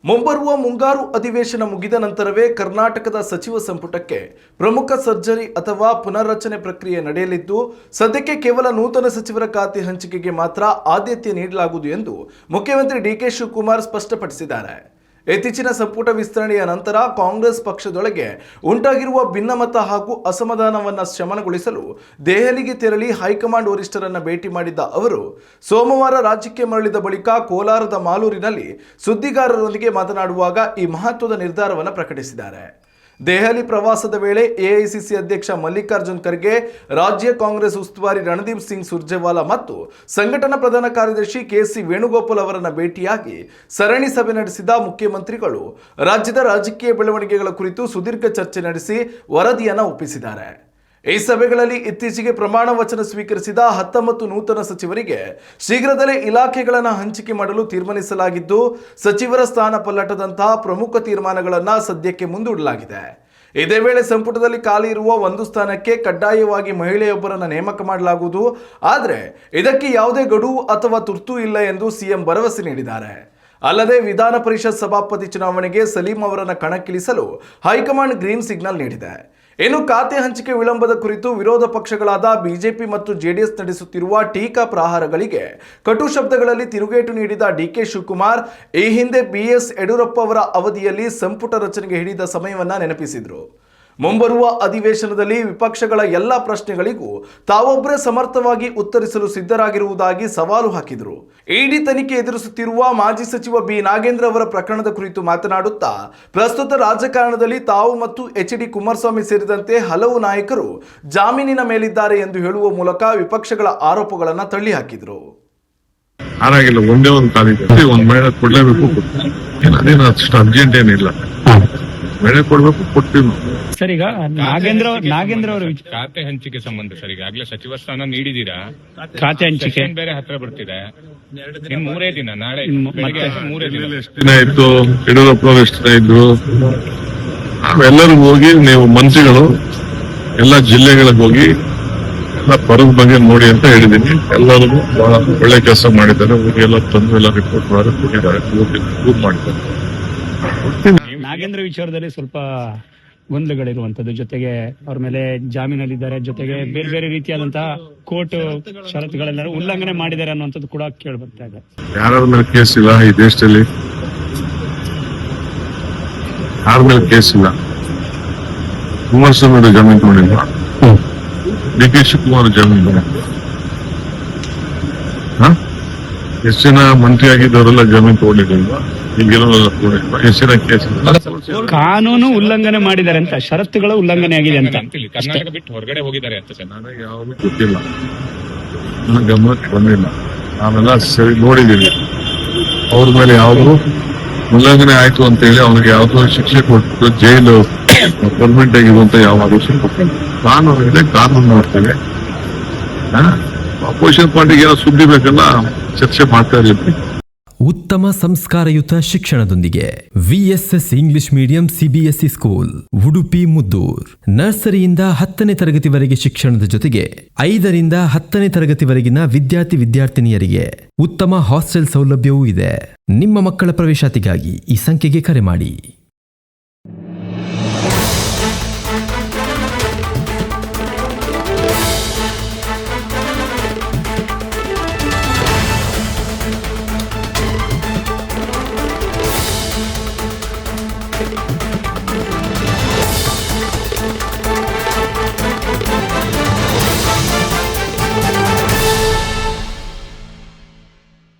ಮುಂಬರುವ ಮುಂಗಾರು ಅಧಿವೇಶನ ಮುಗಿದ ನಂತರವೇ ಕರ್ನಾಟಕದ ಸಚಿವ ಸಂಪುಟಕ್ಕೆ ಪ್ರಮುಖ ಸರ್ಜರಿ ಅಥವಾ ಪುನರ್ರಚನೆ ಪ್ರಕ್ರಿಯೆ ನಡೆಯಲಿದ್ದು, ಸದ್ಯಕ್ಕೆ ಕೇವಲ ನೂತನ ಸಚಿವರ ಖಾತೆ ಹಂಚಿಕೆಗೆ ಮಾತ್ರ ಆದ್ಯತೆ ನೀಡಲಾಗುವುದು ಎಂದು ಮುಖ್ಯಮಂತ್ರಿ ಡಿಕೆ ಶಿವಕುಮಾರ್ ಸ್ಪಷ್ಟಪಡಿಸಿದ್ದಾರೆ. ಇತ್ತೀಚಿನ ಸಂಪುಟ ವಿಸ್ತರಣೆಯ ನಂತರ ಕಾಂಗ್ರೆಸ್ ಪಕ್ಷದೊಳಗೆ ಉಂಟಾಗಿರುವ ಭಿನ್ನಮತ ಹಾಗೂ ಅಸಮಾಧಾನವನ್ನು ಶಮನಗೊಳಿಸಲು ದೆಹಲಿಗೆ ತೆರಳಿ ಹೈಕಮಾಂಡ್ ವರಿಷ್ಠರನ್ನು ಭೇಟಿ ಮಾಡಿದ್ದ ಅವರು ಸೋಮವಾರ ರಾಜ್ಯಕ್ಕೆ ಮರಳಿದ ಬಳಿಕ ಕೋಲಾರದ ಮಾಲೂರಿನಲ್ಲಿ ಸುದ್ದಿಗಾರರೊಂದಿಗೆ ಮಾತನಾಡುವಾಗ ಈ ಮಹತ್ವದ ನಿರ್ಧಾರವನ್ನು ಪ್ರಕಟಿಸಿದ್ದಾರೆ. ದೆಹಲಿ ಪ್ರವಾಸದ ವೇಳೆ ಎಐಸಿಸಿ ಅಧ್ಯಕ್ಷ ಮಲ್ಲಿಕಾರ್ಜುನ್ ಖರ್ಗೆ, ರಾಜ್ಯ ಕಾಂಗ್ರೆಸ್ ಉಸ್ತುವಾರಿ ರಣದೀಪ್ ಸಿಂಗ್ ಸುರ್ಜೇವಾಲಾ ಮತ್ತು ಸಂಘಟನಾ ಪ್ರಧಾನ ಕಾರ್ಯದರ್ಶಿ ಕೆಸಿ ವೇಣುಗೋಪಾಲ್ ಅವರನ್ನು ಭೇಟಿಯಾಗಿ ಸರಣಿ ಸಭೆ ನಡೆಸಿದ ಮುಖ್ಯಮಂತ್ರಿಗಳು ರಾಜ್ಯದ ರಾಜಕೀಯ ಬೆಳವಣಿಗೆಗಳ ಕುರಿತು ಸುದೀರ್ಘ ಚರ್ಚೆ ನಡೆಸಿ ವರದಿಯನ್ನು ಒಪ್ಪಿಸಿದ್ದಾರೆ. ಈ ಸಭೆಗಳಲ್ಲಿ ಇತ್ತೀಚೆಗೆ ಪ್ರಮಾಣ ವಚನ ಸ್ವೀಕರಿಸಿದ 19 ನೂತನ ಸಚಿವರಿಗೆ ಶೀಘ್ರದಲ್ಲೇ ಇಲಾಖೆಗಳನ್ನು ಹಂಚಿಕೆ ಮಾಡಲು ತೀರ್ಮಾನಿಸಲಾಗಿದ್ದು, ಸಚಿವರ ಸ್ಥಾನ ಪಲ್ಲಟದಂತಹ ಪ್ರಮುಖ ತೀರ್ಮಾನಗಳನ್ನು ಸದ್ಯಕ್ಕೆ ಮುಂದೂಡಲಾಗಿದೆ. ಇದೇ ವೇಳೆ ಸಂಪುಟದಲ್ಲಿ ಖಾಲಿ ಇರುವ ಒಂದು ಸ್ಥಾನಕ್ಕೆ ಕಡ್ಡಾಯವಾಗಿ ಮಹಿಳೆಯೊಬ್ಬರನ್ನು ನೇಮಕ ಮಾಡಲಾಗುವುದು. ಆದರೆ ಇದಕ್ಕೆ ಯಾವುದೇ ಗಡುವು ಅಥವಾ ತುರ್ತು ಇಲ್ಲ ಎಂದು ಸಿಎಂ ಭರವಸೆ ನೀಡಿದ್ದಾರೆ. ಅಲ್ಲದೆ ವಿಧಾನ ಪರಿಷತ್ ಸಭಾಪತಿ ಚುನಾವಣೆಗೆ ಸಲೀಂ ಅವರನ್ನು ಕಣಕ್ಕಿಳಿಸಲು ಹೈಕಮಾಂಡ್ ಗ್ರೀನ್ ಸಿಗ್ನಲ್ ನೀಡಿದೆ. ಇನ್ನು ಖಾತೆ ಹಂಚಿಕೆ ವಿಳಂಬದ ಕುರಿತು ವಿರೋಧ ಪಕ್ಷಗಳಾದ ಬಿಜೆಪಿ ಮತ್ತು ಜೆಡಿಎಸ್ ನಡೆಸುತ್ತಿರುವ ಟೀಕಾ ಪ್ರಹಾರಗಳಿಗೆ ಕಟು ಶಬ್ದಗಳಲ್ಲಿ ತಿರುಗೇಟು ನೀಡಿದ ಡಿಕೆ ಶಿವಕುಮಾರ್ ಈ ಹಿಂದೆ ಬಿಎಸ್ ಯಡಿಯೂರಪ್ಪ ಅವರ ಅವಧಿಯಲ್ಲಿ ಸಂಪುಟ ರಚನೆಗೆ ಹಿಡಿದ ಸಮಯವನ್ನು ನೆನಪಿಸಿದರು. ಮುಂಬರುವ ಅಧಿವೇಶನದಲ್ಲಿ ವಿಪಕ್ಷಗಳ ಎಲ್ಲ ಪ್ರಶ್ನೆಗಳಿಗೂ ತಾವೊಬ್ಬರೇ ಸಮರ್ಥವಾಗಿ ಉತ್ತರಿಸಲು ಸಿದ್ಧರಾಗಿರುವುದಾಗಿ ಸವಾಲು ಹಾಕಿದರು. ಇಡಿ ತನಿಖೆ ಎದುರಿಸುತ್ತಿರುವ ಮಾಜಿ ಸಚಿವ ಬಿ ನಾಗೇಂದ್ರ ಅವರ ಪ್ರಕರಣದ ಕುರಿತು ಮಾತನಾಡುತ್ತಾ, ಪ್ರಸ್ತುತ ರಾಜಕಾರಣದಲ್ಲಿ ತಾವು ಮತ್ತು ಎಚ್.ಡಿ. ಕುಮಾರಸ್ವಾಮಿ ಸೇರಿದಂತೆ ಹಲವು ನಾಯಕರು ಜಾಮೀನಿನ ಮೇಲಿದ್ದಾರೆ ಎಂದು ಹೇಳುವ ಮೂಲಕ ವಿಪಕ್ಷಗಳ ಆರೋಪಗಳನ್ನು ತಳ್ಳಿಹಾಕಿದರು. ಒಂದೇ ಒಂದು ಕಾಲಿದೆ, ಒಂದು ಮಹಿಳೆ ಕೊಡ್ಲೇಬೇಕು, ಅದೇನು ಅಷ್ಟು ಅರ್ಜೆಂಟ್ ಏನಿಲ್ಲ, ಮಹಿಳೆ ಕೊಡ್ಬೇಕು, ಕೊಡ್ತೀವಿ. ಸರ್, ಈಗ ನಾಗೇಂದ್ರ ಅವರು ಖಾತೆ ಹಂಚಿಕೆ ಸಂಬಂಧ ಸರ್, ಈಗಾಗಲೇ ಸಚಿವ ಸ್ಥಾನ ನೀಡಿದೀರಾ, ಖಾತೆ ಹಂಚಿಕೆ ಬೇರೆ ಹತ್ರ ಬರ್ತಿದೆ. ಇನ್ನು 3 ದಿನ, ನಾಳೆ 3 ದಿನ ಎಷ್ಟು ದಿನ ಇತ್ತು, ಯಡಿಯೂರಪ್ಪನವ್ರು ಎಷ್ಟು ದಿನ ಇದ್ರು, ನಾವೆಲ್ಲರೂ ಹೋಗಿ ನೀವು ಮಂತ್ರಿಗಳು ಎಲ್ಲ ಜಿಲ್ಲೆಗಳಿಗೆ ಹೋಗಿ ಎಲ್ಲ ಪರದ ಬಗ್ಗೆ ನೋಡಿ ಅಂತ ಹೇಳಿದೀನಿ. ಎಲ್ಲರಿಗೂ ಬಹಳ ಒಳ್ಳೆ ಕೆಲಸ ಮಾಡಿದ್ದಾರೆ. ಎಲ್ಲ ತಂದು ಎಲ್ಲ ರಿಪೋರ್ಟ್ ಕೊಟ್ಟಿದ್ದಾರೆ, ಮಾಡಿದ್ದಾರೆ. ನಾಗೇಂದ್ರ ವಿಚಾರದಲ್ಲಿ ಸ್ವಲ್ಪ ಗೊಂದಲಗಳಿರುವಂತದ್ದು, ಜೊತೆಗೆ ಅವ್ರ ಮೇಲೆ ಜಾಮೀನಲ್ಲಿದ್ದಾರೆ, ಜೊತೆಗೆ ಬೇರೆ ಬೇರೆ ರೀತಿಯಾದಂತಹ ಕೋರ್ಟ್ ಷರತ್ತುಗಳೆಲ್ಲ ಉಲ್ಲಂಘನೆ ಮಾಡಿದ್ದಾರೆ ಅನ್ನುವಂಥದ್ದು ಕೂಡ ಕೇಳಿ ಬರ್ತಾ ಇದೆ. ಯಾರ ಮೇಲೆ ಕೇಸ್ ಇಲ್ಲ ಈ ದೇಶದಲ್ಲಿ, ಯಾರ ಮೇಲೆ ಕೇಸ್ ಇಲ್ಲ. ಕುಮಾರಸ್ವಾಮಿ ಜಾಮೀನು ತಗೊಂಡಿಲ್ವಾ? ಡಿಕೆ ಶಿವಕುಮಾರ್ ಜಾಮೀನು ಎಷ್ಟು ಜನ ಮಂತ್ರಿ ಆಗಿದ್ದವರೆಲ್ಲ ಜಾಮೀನು ತಗೊಂಡಿಲ್ವಾ? ಕಾನೂನು ಉಲ್ಲಂಘನೆ ಮಾಡಿದ್ದಾರೆ ಅಂತ, ಷರತ್ತುಗಳ ಉಲ್ಲಂಘನೆ ಆಗಿದೆ ಅಂತ, ಕರ್ನಾಟಕ ಬಿಟ್ಟು ಹೊರಗಡೆ ಹೋಗಿದ್ದಾರೆ ಅಂತ ಸರ್. ನನಗೆ ಯಾವುದು ಗೊತ್ತಿಲ್ಲ, ನನ್ನ ಗಮನಕ್ಕೆ ಬಂದಿಲ್ಲ. ನಾವೆಲ್ಲ ಸರಿ ನೋಡಿದೀವಿ. ಅವ್ರ ಮೇಲೆ ಯಾವುದು ಉಲ್ಲಂಘನೆ ಆಯ್ತು ಅಂತ ಹೇಳಿ ಅವ್ರಿಗೆ ಯಾವ್ದೋ ಶಿಕ್ಷೆ ಕೊಟ್ಟು ಜೈಲು ಪರ್ಮನೆಂಟ್ ಆಗಿರುವಂತ ಯಾವ ಆದೇಶ ಕೊಟ್ಟಿಲ್ಲ. ಕಾನೂನು ಇದೆ, ಕಾನೂನು ನೋಡ್ತೇವೆ. ಅಪೋಸಿಷನ್ ಪಾರ್ಟಿಗೆ ಏನೋ ಸುದ್ದಿ ಬೇಕಲ್ಲ, ಚರ್ಚೆ ಮಾಡ್ತಾ ಇರ್ಲಿ. ಉತ್ತಮ ಸಂಸ್ಕಾರಯುತ ಶಿಕ್ಷಣದೊಂದಿಗೆ VSS English medium CBSE school, Udupi Muddur. ನರ್ಸರಿಯಿಂದ 10ನೇ ತರಗತಿವರೆಗೆ ಶಿಕ್ಷಣದ ಜೊತೆಗೆ 5ರಿಂದ 10ನೇ ತರಗತಿವರೆಗಿನ ವಿದ್ಯಾರ್ಥಿನಿಯರಿಗೆ ಉತ್ತಮ ಹಾಸ್ಟೆಲ್ ಸೌಲಭ್ಯವೂ ಇದೆ. ನಿಮ್ಮ ಮಕ್ಕಳ ಪ್ರವೇಶಾತಿಗಾಗಿ ಈ ಸಂಖ್ಯೆಗೆ ಕರೆ ಮಾಡಿ.